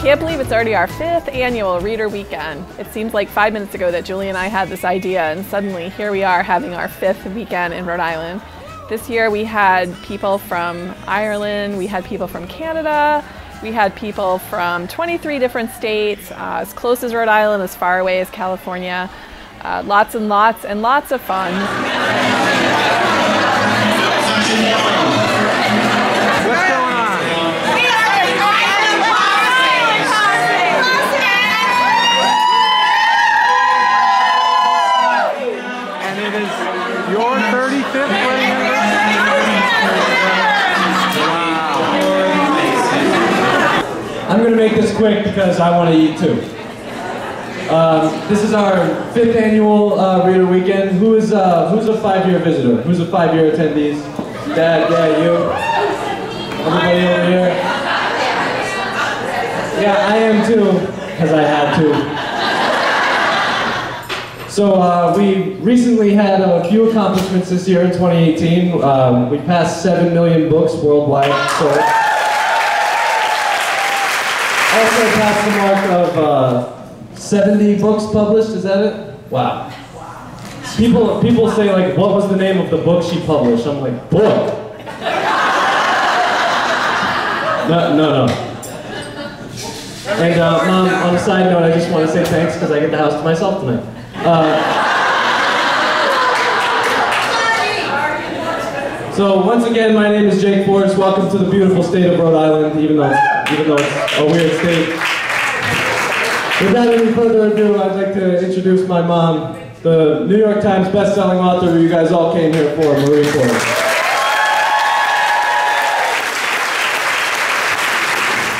Can't believe it's already our 5th annual Reader Weekend. It seems like 5 minutes ago that Julie and I had this idea, and suddenly here we are having our 5th weekend in Rhode Island. This year we had people from Ireland, we had people from Canada, we had people from 23 different states, as close as Rhode Island, as far away as California. Lots and lots of fun. Your 35th wedding anniversary? I'm going to make this quick because I want to eat too. This is our 5th annual Reader Weekend. Who's a 5-year visitor? Who's a 5-year attendees? Dad, yeah, you. Everybody over here? Yeah, I am too, because I had to. So we recently had a few accomplishments this year in 2018. We passed 7 million books worldwide sold. Also passed the mark of 70 books published, is that it? Wow. People say, like, what was the name of the book she published? I'm like, book? No. And Mom, on a side note, I just want to say thanks because I get the house to myself tonight. So once again, my name is Jake Forrest. Welcome to the beautiful state of Rhode Island, even though it's a weird state. Without any further ado, I'd like to introduce my mom, the New York Times best-selling author who you guys all came here for, Marie Forrest.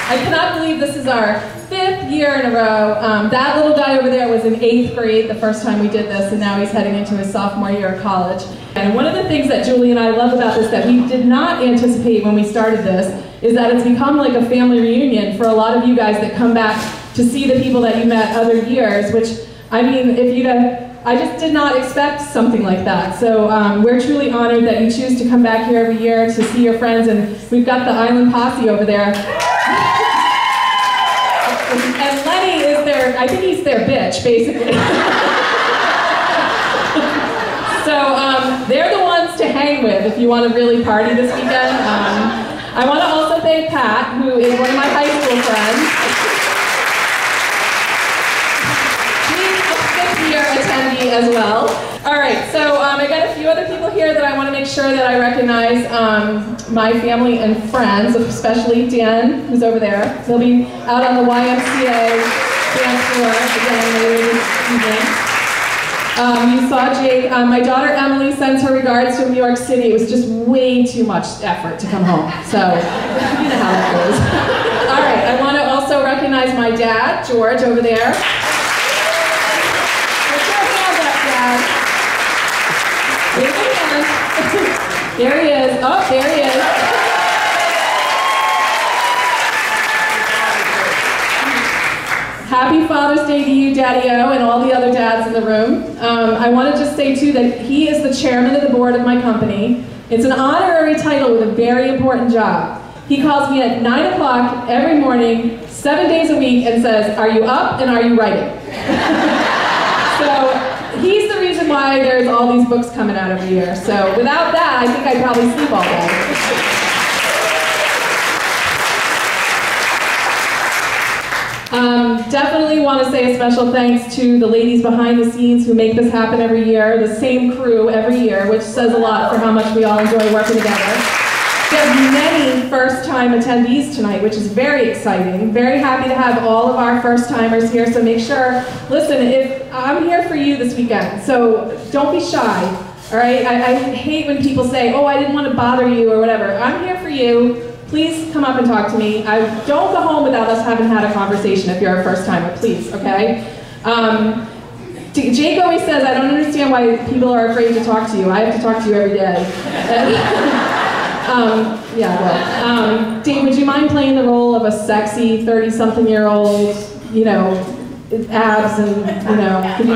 I cannot believe this is our 5th year in a row. That little guy over there was in 8th grade the first time we did this, and now he's heading into his sophomore year of college. And one of the things that Julie and I love about this that we did not anticipate when we started this is that it's become like a family reunion for a lot of you guys that come back to see the people that you met other years, which, I mean, I just did not expect something like that. So we're truly honored that you choose to come back here every year to see your friends, and we've got the Island Posse over there. And Lenny is I think he's their bitch, basically. So they're the ones to hang with if you want to really party this weekend. I want to also thank Pat, who is one of my high school friends. She's a 5th-year attendee as well. All right, so I got a few other people here that I want to make sure that I recognize my family and friends, especially Dan, who's over there. He'll be out on the YMCA dance floor again later this evening. You saw Jake. My daughter Emily sends her regards from New York City. It was just way too much effort to come home, so you know how that goes. All right, I want to also recognize my dad, George, over there. Put your hand up, Dad. Wave your hand. There he is. Oh, there he is. Happy Father's Day to you, Daddy-O, and all the other dads in the room. I want to just say, too, that he is the chairman of the board of my company. It's an honorary title with a very important job. He calls me at 9 o'clock every morning, 7 days a week, and says, "Are you up and are you writing?" So he's the reason why there's all these books coming out every year. So without that, I think I'd probably sleep all day. Definitely want to say a special thanks to the ladies behind the scenes who make this happen every year, the same crew every year, which says a lot for how much we all enjoy working together. We have many first-time attendees tonight, which is very exciting. Very happy to have all of our first-timers here, so make sure, listen, I'm here for you this weekend, so don't be shy, all right? I hate when people say, oh, I didn't want to bother you or whatever. I'm here for you. Please come up and talk to me. Don't go home without us having had a conversation if you're a first-timer, please, okay? Jake always says, I don't understand why people are afraid to talk to you. I have to talk to you every day. Dave, would you mind playing the role of a sexy 30-something-year-old, you know, abs and, you know, can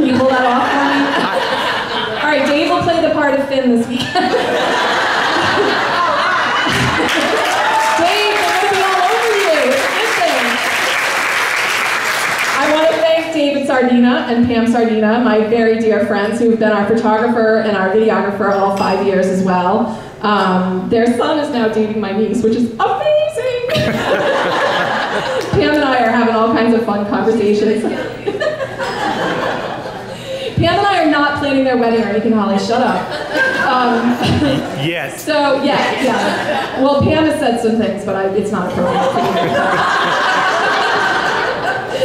you pull that off for me? All right, Dave will play the part of Finn this weekend. Dave, we're going to be all over you. It's a good thing. Sardina and Pam Sardina, my very dear friends who've been our photographer and our videographer all 5 years as well. Their son is now dating my niece, which is amazing! Pam and I are having all kinds of fun conversations. Pam and I are not planning their wedding or anything, Holly, shut up. Yes. So, yeah. Well, Pam has said some things, but it's not appropriate for me.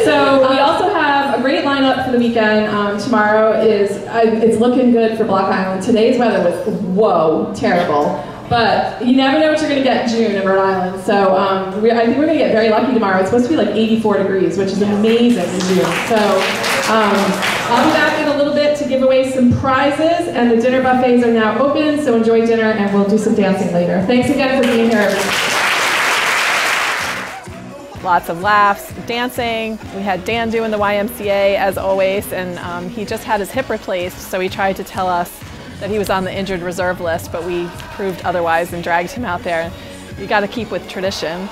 So, we also have a great lineup for the weekend. Tomorrow it's looking good for Block Island. Today's weather was, whoa, terrible. But you never know what you're going to get in June in Rhode Island. So, I think we're going to get very lucky tomorrow. It's supposed to be like 84 degrees, which is amazing in June. So, I'll be back in a little bit to give away some prizes, and the dinner buffets are now open, so enjoy dinner, and we'll do some dancing later. Thanks again for being here, everyone. Lots of laughs, dancing. We had Dan doing the YMCA as always, and he just had his hip replaced, so he tried to tell us that he was on the injured reserve list, but we proved otherwise and dragged him out there. You got to keep with tradition.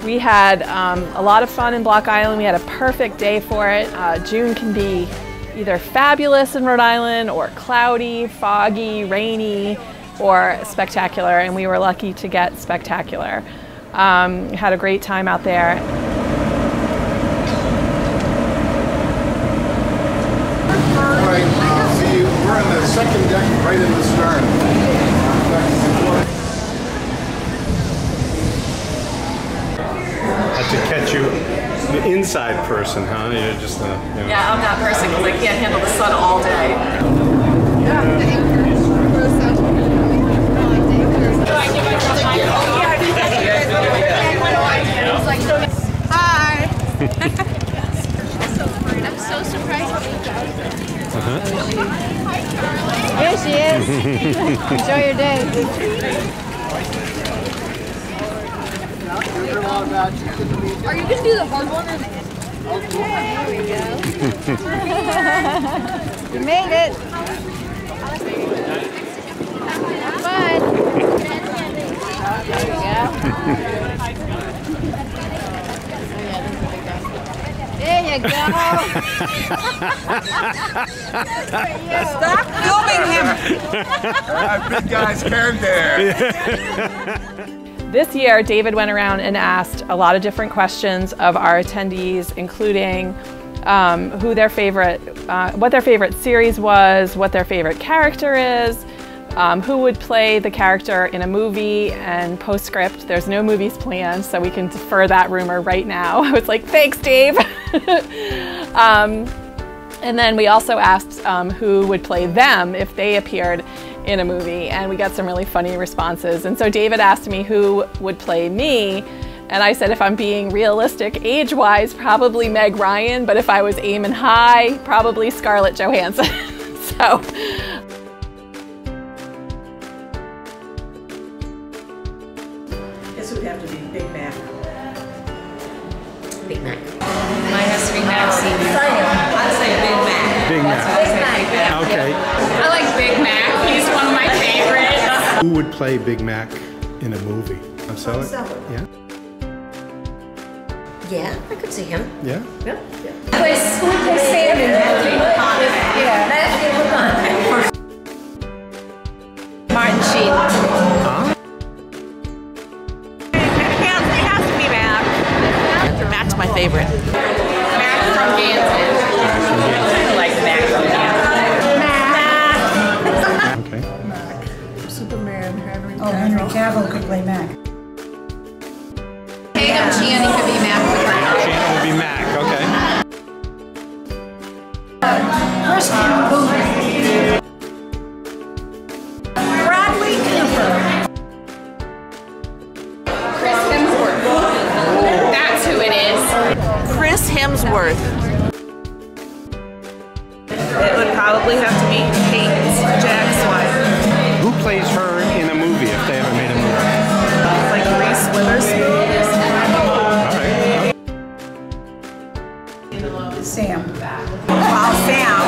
We had a lot of fun in Block Island. We had a perfect day for it. June can be either fabulous in Rhode Island or cloudy, foggy, rainy, or spectacular, and we were lucky to get spectacular. Had a great time out there. All right, see, we're on the second deck right in the stern. To catch you, the inside person, huh? You're just Yeah, I'm that person because I can't handle the sun all day. Hi. I'm so surprised. Here she is. Enjoy your day. Are you gonna do the hard one or the easy? Okay, here we go. You made it. Have fun. There we go. There you go. Stop filming him. Big guys can there. This year, David went around and asked a lot of different questions of our attendees, including what their favorite series was, what their favorite character is, who would play the character in a movie, and postscript, there's no movies planned, so we can defer that rumor right now. I was like, thanks, Dave. And then we also asked who would play them if they appeared in a movie, and we got some really funny responses. And so David asked me who would play me, and I said if I'm being realistic age-wise, probably Meg Ryan, but if I was aiming high, probably Scarlett Johansson. So. This would have to be Big Mac. Big Mac. Mine has to be Maxine. I'd say Big Mac. Big Mac. Okay. I like Big Mac. He's one of my favorites. Who would play Big Mac in a movie? Marcella? Yeah? Yeah, I could see him. Yeah? Yeah. Play Sam in that. Yeah, that's good. Martin Sheen. Huh? It has to be Mac. Mac's my favorite. Mac from Gansett. I like Mac from Gansett. Okay. Superman, Henry Cavill could play Mac. Tatum Channing could be Mac. Shannon would be Mac, okay. Bradley Cooper. Chris Hemsworth. That's who it is. Chris Hemsworth. It would probably have to be Kate Jack's wife. Who plays her in a movie if they ever made a movie? Like Reese Witherspoon. All right. Sam. Wow, Sam.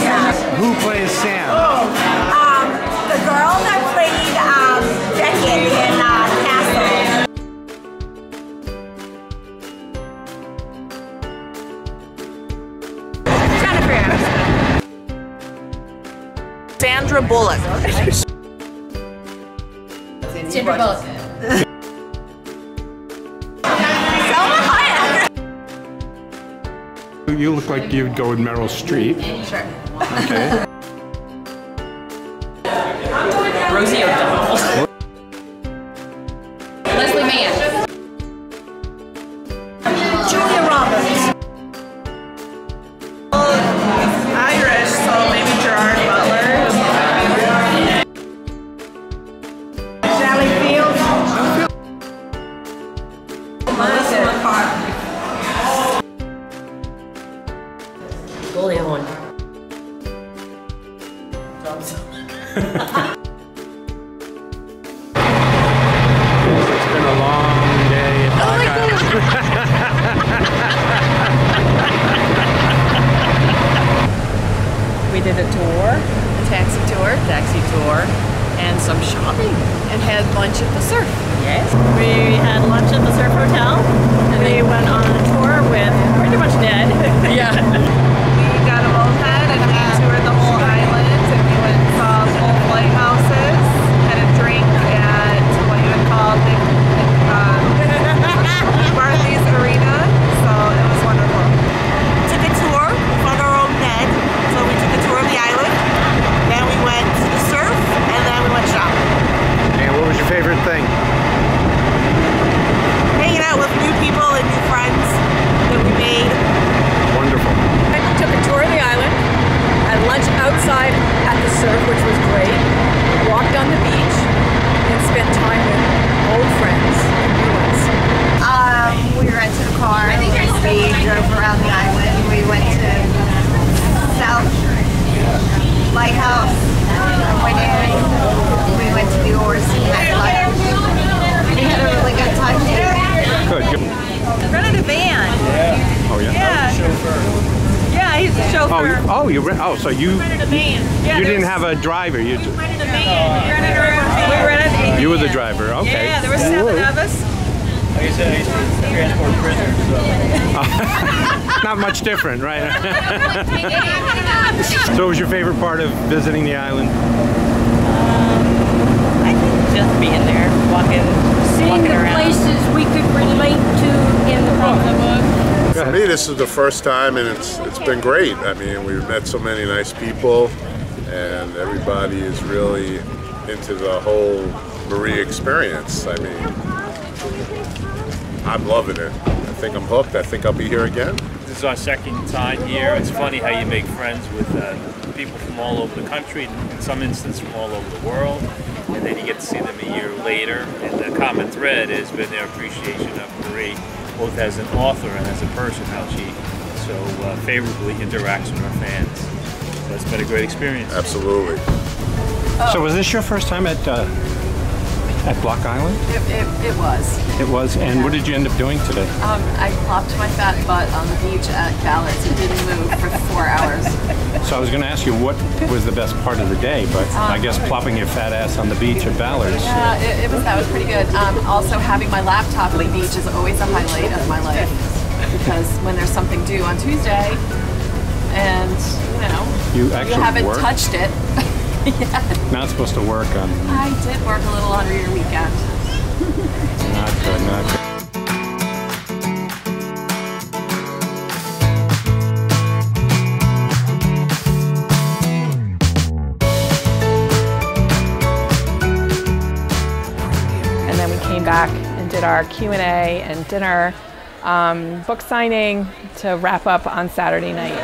Yeah. Who plays Sam? The girl that played Beckett in Castle. Jennifer Aniston. Sandra Bullock. Sandra Bullock. Selma Hayek. You look like you'd go with Meryl Streep. Sure. Okay. Rosie O'Donnell. Leslie Mann. Julia Roberts. Irish, so maybe Gerard Butler. Sally Fields. Melissa McCarthy. Goldie Hawn. It's been a long day at Rock Island. We did a tour, a taxi tour, and some shopping, and had lunch at the Surf. Yes. We had lunch at the Surf Hotel, and they went on a tour with pretty much Ned. Yeah. We got a moped and we toured the whole island, and we went and saw both lighthouses, had a drink at what you would call Barclays Arena, so it was wonderful. Took a tour on our own Ned, so we took a tour of the island, then we went to the surf, and then we went shopping. And what was your favorite thing? Hanging out with new people and new friends that we made. Wonderful. I took a tour of the island, had lunch outside at the Surf, which was great, walked on the beach, and spent time with old friends and new ones. We rented a car. We drove around the island. We went to South Lighthouse. We went to the Orsay nightclub. We had a really good time too. Good. Rented a van. Oh yeah. Yeah. Yeah, he's a chauffeur. So you rented a van. Yeah, you didn't have a driver. You rented a van. We rented a van. you were the driver. Okay. Yeah, there were 7 of us. Like I said, I used to transport prisoners, so. Not much different, right? So what was your favorite part of visiting the island? I think just being there, walking around. Places we could relate to in the book. For me, this is the first time, and it's been great. I mean, we've met so many nice people. and everybody is really into the whole Marie experience. I mean, I'm loving it. I think I'm hooked. I think I'll be here again. This is our second time here. It's funny how you make friends with people from all over the country, in some instances from all over the world, and then you get to see them a year later. And the common thread has been their appreciation of Marie, both as an author and as a person, how she so favorably interacts with her fans. So it's been a great experience. Absolutely. So was this your first time at Block Island? It was. It was, and what did you end up doing today? I plopped my fat butt on the beach at Ballard's and didn't move for 4 hours. So I was going to ask you what was the best part of the day, but I guess plopping your fat ass on the beach at Ballard's. Yeah, that was pretty good. Also, having my laptop at the beach is always a highlight of my life, because when there's something due on Tuesday, and you haven't touched it. Yeah. Not supposed to work on. I did work a little on Reader Weekend. Not good, not good. And then we came back and did our Q&A and dinner, book signing to wrap up on Saturday night.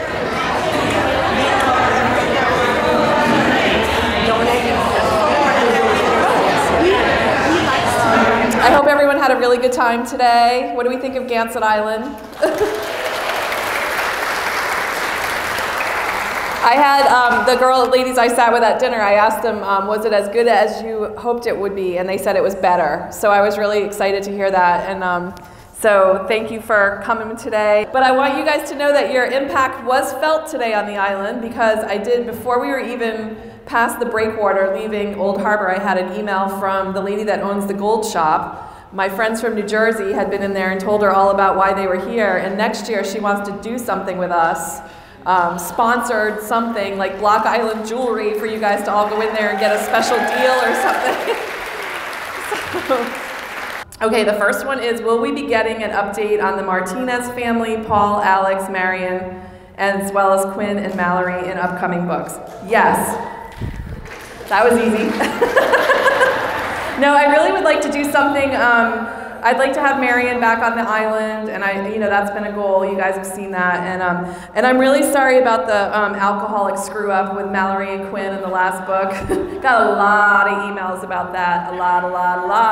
I hope everyone had a really good time today. What do we think of Gansett Island? I had the ladies I sat with at dinner, I asked them, was it as good as you hoped it would be? And they said it was better. So I was really excited to hear that. And so thank you for coming today. But I want you guys to know that your impact was felt today on the island, because I did, before we were even past the breakwater leaving Old Harbor, I had an email from the lady that owns the Gold Shop. My friends from New Jersey had been in there and told her all about why they were here, and next year she wants to do something with us, sponsored something like Block Island jewelry for you guys to all go in there and get a special deal or something. Okay, the first one is, will we be getting an update on the Martinez family, Paul, Alex, Marion, as well as Quinn and Mallory in upcoming books? Yes. That was easy. No, I really would like to do something. I'd like to have Marion back on the island, and that's been a goal. You guys have seen that, and I'm really sorry about the alcoholic screw up with Mallory and Quinn in the last book. Got a lot of emails about that. A lot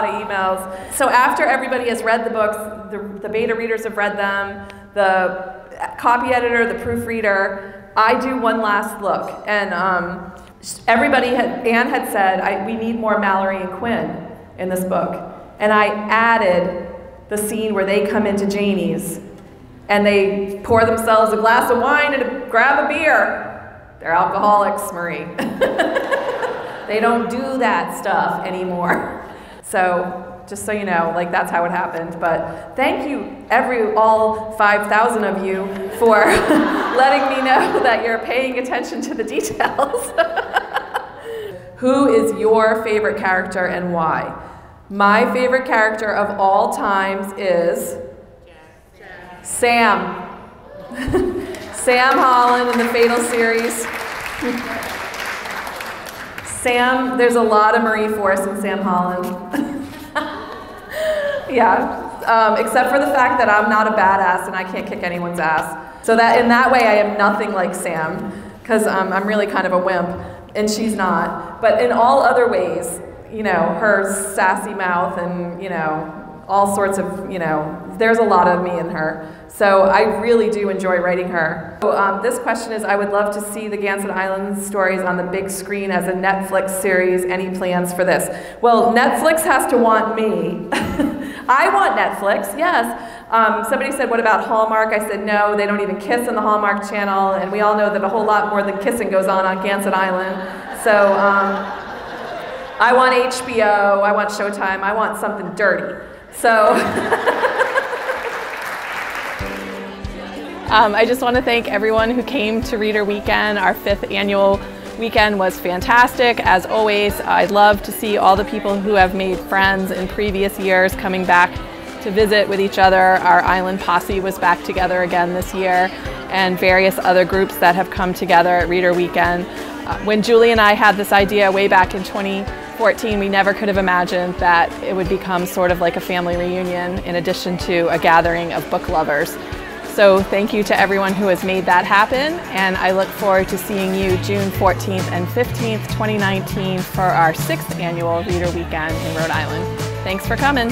of emails. So after everybody has read the books, the beta readers have read them, the copy editor, the proofreader, I do one last look, and. Anne had said, we need more Mallory and Quinn in this book. And I added the scene where they come into Janie's and they pour themselves a glass of wine and grab a beer. They're alcoholics, Marie. They don't do that stuff anymore. So just so you know, that's how it happened. But thank you, all 5,000 of you, for letting me know that you're paying attention to the details. Who is your favorite character and why? My favorite character of all times is Sam. Sam Holland in the Fatal series. Sam, there's a lot of Marie Force in Sam Holland. Yeah, except for the fact that I'm not a badass and I can't kick anyone's ass. So that in that way I am nothing like Sam, because I'm really kind of a wimp, and she's not. But in all other ways, her sassy mouth and, all sorts of, there's a lot of me in her. So I really do enjoy writing her. So, this question is, I would love to see the Gansett Island stories on the big screen as a Netflix series. Any plans for this? Well, Netflix has to want me. I want Netflix, yes. Somebody said, what about Hallmark? I said, no, they don't even kiss on the Hallmark Channel, and we all know that a whole lot more than kissing goes on Gansett Island. So I want HBO, I want Showtime, I want something dirty. So I just want to thank everyone who came to Reader Weekend. Our 5th annual weekend was fantastic. As always, I'd love to see all the people who have made friends in previous years coming back to visit with each other. Our island posse was back together again this year, and various other groups that have come together at Reader Weekend. When Julie and I had this idea way back in 2014, we never could have imagined that it would become sort of like a family reunion in addition to a gathering of book lovers. So thank you to everyone who has made that happen, and I look forward to seeing you June 14th and 15th, 2019 for our 6th annual Reader Weekend in Rhode Island. Thanks for coming.